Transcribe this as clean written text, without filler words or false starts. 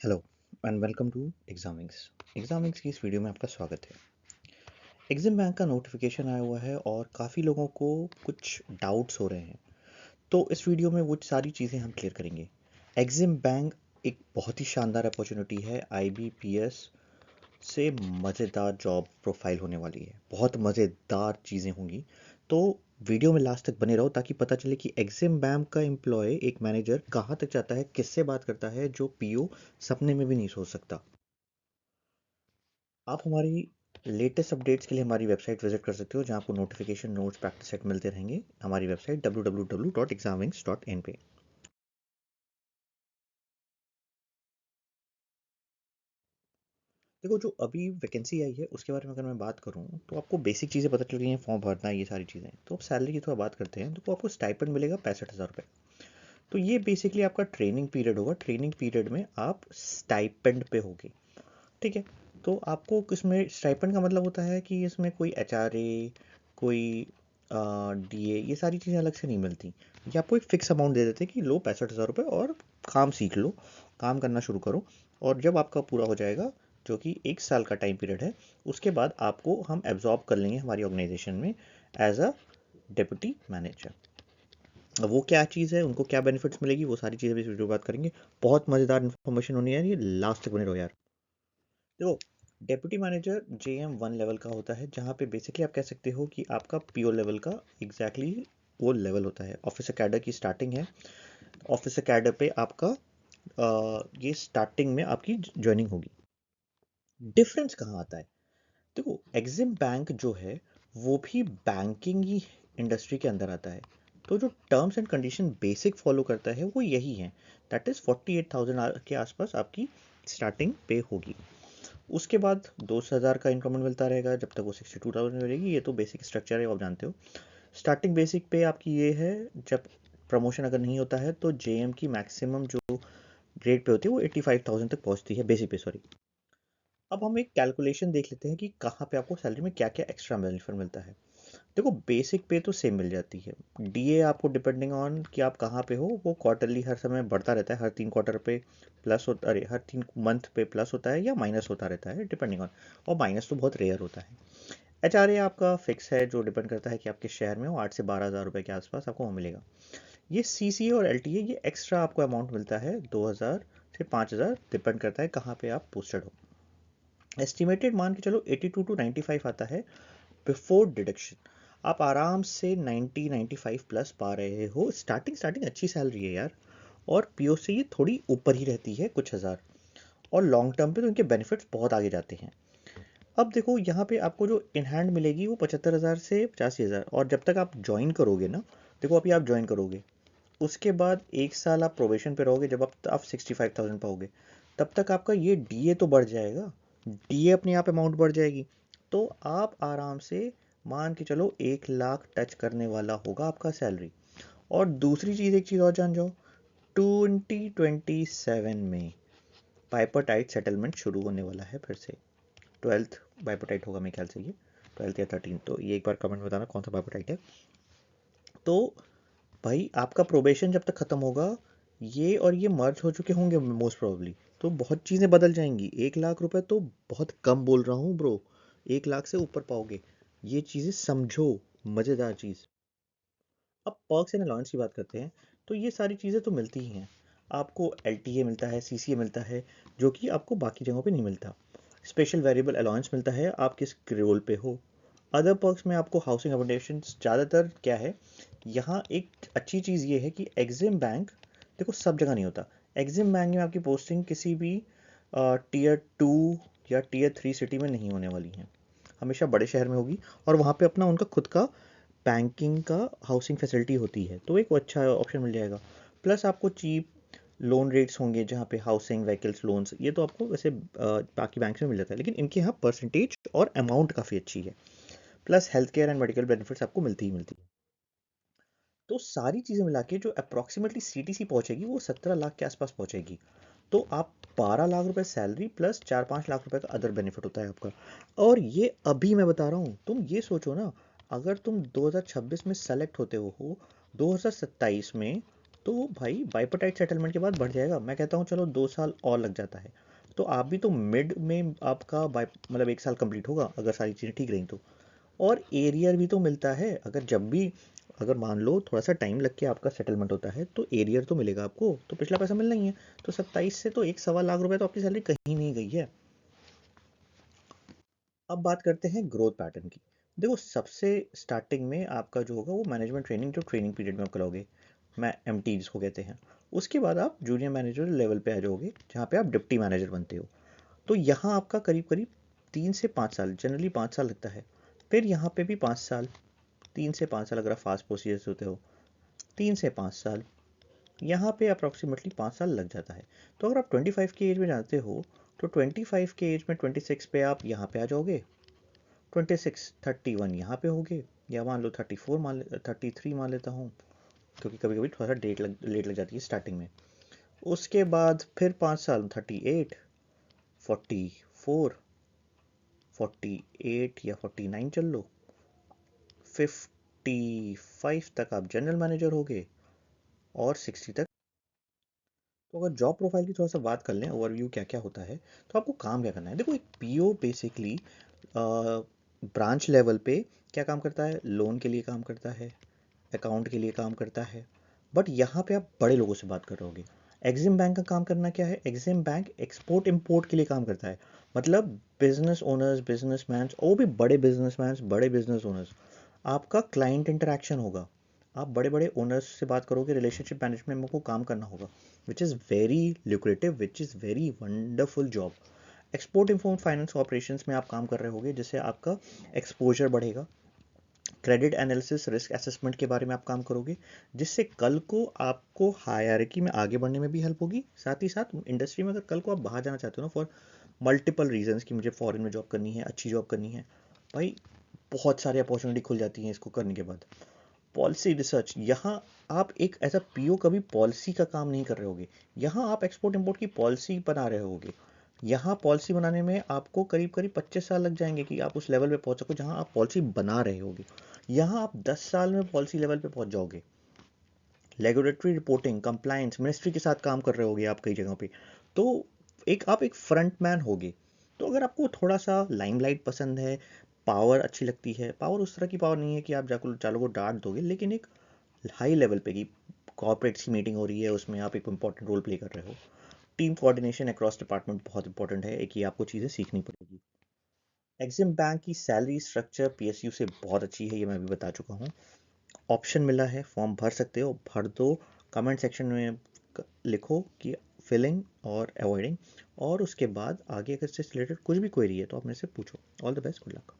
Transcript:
Hello and welcome to एग्जामिंग्स की इस video में आपका स्वागत है। एग्जिम बैंक का नोटिफिकेशन आया हुआ है और काफ़ी लोगों को कुछ डाउट्स हो रहे हैं, तो इस वीडियो में वो सारी चीज़ें हम क्लियर करेंगे। एग्जिम बैंक एक बहुत ही शानदार अपॉर्चुनिटी है। आईबीपीएस से मज़ेदार जॉब प्रोफाइल होने वाली है, बहुत मज़ेदार चीज़ें होंगी। तो वीडियो में लास्ट तक बने रहो ताकि पता चले कि एग्जिम बैंक का एम्प्लॉय, एक मैनेजर, कहाँ तक जाता है, किससे बात करता है, जो पीओ सपने में भी नहीं सोच सकता। आप हमारी लेटेस्ट अपडेट्स के लिए हमारी वेबसाइट विजिट कर सकते हो, जहां आपको नोटिफिकेशन, नोट्स, प्रैक्टिस सेट मिलते रहेंगे। हमारी वेबसाइट www.examwings.in पे। देखो, जो अभी वैकेंसी आई है उसके बारे में अगर मैं बात करूं तो आपको बेसिक चीज़ें पता चल गई हैं, फॉर्म भरना है, ये सारी चीज़ें। तो अब सैलरी की थोड़ा बात करते हैं। तो आपको स्टाइपेंड मिलेगा 65,000 रुपये। तो ये बेसिकली आपका ट्रेनिंग पीरियड होगा। ट्रेनिंग पीरियड में आप स्टाइपेंड पे होगे, ठीक है। तो आपको इसमें स्टाइपेंड का मतलब होता है कि इसमें कोई एचआरए, कोई डीए, ये सारी चीज़ें अलग से नहीं मिलती। ये आपको एक फिक्स अमाउंट दे देते हैं कि लो 65,000 रुपये और काम सीख लो, काम करना शुरू करो। और जब आपका पूरा हो जाएगा, जो कि 1 साल का टाइम पीरियड है, उसके बाद आपको हम एब्जॉर्ब कर लेंगे हमारी ऑर्गेनाइजेशन में एज अ डिप्टी मैनेजर। अब वो क्या चीज़ है, उनको क्या बेनिफिट्स मिलेगी, वो सारी चीज़ें भी इस वीडियो में बात करेंगे। बहुत मज़ेदार इन्फॉर्मेशन होनी है, ये लास्ट तक बने रहो यार। देखो, डेप्यूटी मैनेजर JM1 लेवल का होता है, जहाँ पे बेसिकली आप कह सकते हो कि आपका पीओ लेवल का एग्जैक्टली वो लेवल होता है। ऑफिसर कैडर की स्टार्टिंग है। ऑफिसर कैडर पे आपका ये स्टार्टिंग में आपकी ज्वाइनिंग होगी। डिफरेंस कहाँ आता है? देखो, एग्जिम बैंक जो है वो भी बैंकिंग ही इंडस्ट्री के अंदर आता है। तो जो terms and condition basic follow करता है वो यही है। दैट इज़ 48,000 के आसपास आपकी स्टार्टिंग पे होगी। उसके बाद 2,000 का इंक्रीमेंट मिलता रहेगा जब तक वो 62,000 मिलेगी। ये तो बेसिक स्ट्रक्चर है, आप जानते हो। स्टार्टिंग बेसिक पे आपकी ये है। जब प्रमोशन अगर नहीं होता है तो जेएम की मैक्सिमम जो ग्रेड पे होती है वो 85,000 तक पहुंचती है, बेसिक पे, सॉरी। अब हम एक कैलकुलेशन देख लेते हैं कि कहाँ पे आपको सैलरी में क्या क्या एक्स्ट्रा बेनिफिट मिलता है। देखो, बेसिक पे तो सेम मिल जाती है। डीए आपको डिपेंडिंग ऑन कि आप कहाँ पे हो, वो क्वार्टरली हर समय बढ़ता रहता है। हर 3 क्वार्टर पे प्लस होता, अरे हर 3 मंथ पे प्लस होता है या माइनस होता रहता है, डिपेंडिंग ऑन। और माइनस तो बहुत रेयर होता है। एचआरए आपका फिक्स है, जो डिपेंड करता है कि आपके शहर में हो। 8 से 12,000 रुपये के आसपास आपको वहाँ मिलेगा। ये सीसीए और एलटीए, ये एक्स्ट्रा आपको अमाउंट मिलता है 2,000 से 5,000, डिपेंड करता है कहाँ पे आप पोस्टेड हो। एस्टिमेटेड मान के चलो 82 to 95 आता है बिफोर डिडक्शन। आप आराम से 90-95 प्लस पा रहे हो। स्टार्टिंग स्टार्टिंग अच्छी सैलरी है यार। और पीओ से ये थोड़ी ऊपर ही रहती है, कुछ हज़ार। और लॉन्ग टर्म पे तो इनके बेनिफिट्स बहुत आगे जाते हैं। अब देखो, यहाँ पे आपको जो इन हैंड मिलेगी वो 75,000 से 85,000। और जब तक आप ज्वाइन करोगे ना, देखो अभी आप ज्वाइन करोगे, उसके बाद 1 साल आप प्रोबेशन पे रहोगे। जब आप 65,000 पाओगे, तब तक आपका ये डीए तो बढ़ जाएगा। डीए अपने आप अमाउंट बढ़ जाएगी। तो आप आराम से मान के चलो 1 लाख टच करने वाला होगा आपका सैलरी। और दूसरी चीज़, एक चीज़ और जान जाओ, 2027 में बाइपोटाइट सेटलमेंट शुरू होने वाला है फिर से। 12th बाइपोटाइट होगा मेरे ख्याल से, ये 12th या 13th। तो ये एक बार कमेंट में बताना कौन सा बाइपोटाइट है। तो भाई, आपका प्रोबेशन जब तक ख़त्म होगा, ये और ये मर्ज हो चुके होंगे मोस्ट प्रोबेबली। तो बहुत चीज़ें बदल जाएंगी। 1 लाख रुपए तो बहुत कम बोल रहा हूँ ब्रो। 1 लाख से ऊपर पाओगे। ये चीज़ें समझो, मज़ेदार चीज़। अब पर्क्स एंड अलाउंस की बात करते हैं। तो ये सारी चीज़ें तो मिलती ही हैं। आपको एलटीए मिलता है, सीसीए मिलता है, जो कि आपको बाकी जगहों पे नहीं मिलता। स्पेशल वेरिएबल अलाउंस मिलता है, आप किस रोल पे हो। अदर पर्क्स में आपको हाउसिंग अकोमोडेशन ज़्यादातर क्या है। यहाँ एक अच्छी चीज़ ये है कि एग्जिम बैंक, देखो सब जगह नहीं होता। एग्जिम बैंक में आपकी पोस्टिंग किसी भी टीयर 2 या टीयर 3 सिटी में नहीं होने वाली है। हमेशा बड़े शहर में होगी। और वहाँ पे अपना उनका खुद का बैंकिंग का हाउसिंग फैसिलिटी होती है, तो एक अच्छा ऑप्शन मिल जाएगा। प्लस आपको चीप लोन रेट्स होंगे, जहाँ पे हाउसिंग, व्हीकल्स लोन्स, ये तो आपको वैसे बाकी बैंक में मिल जाता है, लेकिन इनके यहाँ परसेंटेज और अमाउंट काफ़ी अच्छी है। Plus health care and medical benefits आपको मिलती ही मिलती है। तो सारी चीज़ें मिला के जो अप्रॉक्सीमेटली सीटीसी पहुंचेगी वो 17 लाख के आसपास पहुंचेगी। तो आप 12 लाख रुपए सैलरी प्लस 4-5 लाख रुपए का अदर बेनिफिट होता है आपका। और ये अभी मैं बता रहा हूँ, तुम ये सोचो ना, अगर तुम 2026 में सेलेक्ट होते हो 2027 में तो भाई बाइपोटाइट सेटलमेंट के बाद बढ़ जाएगा। मैं कहता हूँ चलो 2 साल और लग जाता है, तो आप भी तो मिड में आपका बाई मतलब 1 साल कंप्लीट होगा अगर सारी चीज़ें ठीक रही तो। और एरियर भी तो मिलता है, अगर जब भी अगर मान लो थोड़ा सा टाइम लग के आपका सेटलमेंट होता है तो एरियर तो मिलेगा आपको, तो पिछला पैसा मिलना ही है। तो 27 से तो 1 सवा लाख रुपए तो आपकी सैलरी कहीं नहीं गई है। अब बात करते हैं ग्रोथ पैटर्न की। देखो सबसे स्टार्टिंग में आपका जो होगा वो मैनेजमेंट ट्रेनिंग, जो ट्रेनिंग पीरियड में आप कराओगे, मैं MT जिसको कहते हैं। उसके बाद आप जूनियर मैनेजर लेवल पे आ जाओगे, जहाँ पे आप डिप्टी मैनेजर बनते हो। तो यहाँ आपका करीब करीब 3 से 5 साल, जनरली 5 साल लगता है। फिर यहाँ पे भी 5 साल, 3 से 5 साल अगर आप फास्ट प्रोसीजर्स होते हो, 3 से 5 साल, यहाँ पे अप्रॉक्सीमेटली 5 साल लग जाता है। तो अगर आप 25 की एज में जाते हो, तो 25 के एज में 26 पे आप यहाँ पे आ जाओगे, 26 31 यहाँ पे होगे, या मान लो 34 33 मान लेता हूँ, क्योंकि कभी कभी थोड़ा सा लेट लग जाती है स्टार्टिंग में। उसके बाद फिर 5 साल 38, 44, 48 या 49 चल लो, 55 तक आप जनरल मैनेजर होगे, और 60 तक। तो अगर जॉब प्रोफाइल की थोड़ा सा बात कर लें, ओवरव्यू क्या क्या होता है, तो आपको काम क्या करना है। देखो एक PO बेसिकली ब्रांच लेवल पे क्या काम करता है, लोन के लिए काम करता है, अकाउंट के लिए काम करता है। बट यहाँ पे आप बड़े लोगों से बात कर रहे होगे। एग्जिम बैंक का काम करना क्या है, एग्जिम बैंक एक्सपोर्ट इंपोर्ट के लिए काम करता है। मतलब बिजनेस ओनर्स, बिजनेसमैन, वो भी बड़े बिजनेसमैन, बड़े बिजनेस ओनर्स, आपका क्लाइंट इंटरेक्शन होगा। आप बड़े बड़े ओनर्स से बात करोगे, रिलेशनशिप मैनेजमेंट में आपको काम करना होगा, which is very lucrative, which is very wonderful job. Export import finance operations में आप काम कर रहे होगे, जिससे आपका एक्सपोजर बढ़ेगा। क्रेडिट एनालिसिस, रिस्क असेसमेंट के बारे में आप काम करोगे, जिससे कल को आपको हायरार्की में आगे बढ़ने में भी हेल्प होगी। साथ ही साथ इंडस्ट्री में अगर कल को आप बाहर जाना चाहते हो ना, फॉर मल्टीपल रीजंस, कि मुझे फॉरेन में जॉब करनी है, अच्छी जॉब करनी है, भाई बहुत सारी अपॉर्चुनिटी खुल जाती हैं इसको करने के बाद। पॉलिसी रिसर्च, यहाँ आप एक ऐसा PO कभी पॉलिसी का काम नहीं कर रहे होगे, यहाँ आप एक्सपोर्ट इंपोर्ट की पॉलिसी बना रहे होगे। यहाँ पॉलिसी बनाने में आपको करीब करीब 25 साल लग जाएंगे कि आप उस लेवल पे पहुंच सको जहाँ आप पॉलिसी बना रहे होगे। यहाँ आप 10 साल में पॉलिसी लेवल पे पहुंच जाओगे। रेगुलेटरी रिपोर्टिंग, कंप्लायंस, मिनिस्ट्री के साथ काम कर रहे होगे आप कई जगहों पे। तो आप एक फ्रंट मैन होगे। तो अगर आपको थोड़ा सा लाइमलाइट पसंद है, पावर अच्छी लगती है, पावर उस तरह की पावर नहीं है कि आप जाकर चालों को डांट दोगे, लेकिन एक हाई लेवल पे की कॉर्पोरेट की मीटिंग हो रही है, उसमें आप एक इंपॉर्टेंट रोल प्ले कर रहे हो। टीम कोऑर्डिनेशन अक्रॉस डिपार्टमेंट बहुत इंपॉर्टेंट है, एक ये आपको चीज़ें सीखनी पड़ेगी। एक्सिम बैंक की सैलरी स्ट्रक्चर PSU से बहुत अच्छी है, ये मैं अभी बता चुका हूँ। ऑप्शन मिला है, फॉर्म भर सकते हो, भर दो। कमेंट सेक्शन में लिखो कि फिलिंग और अवॉइडिंग, और उसके बाद आगे अगर इससे रिलेटेड कुछ भी क्वेरी है तो आप मेरे से पूछो। All the best, good luck.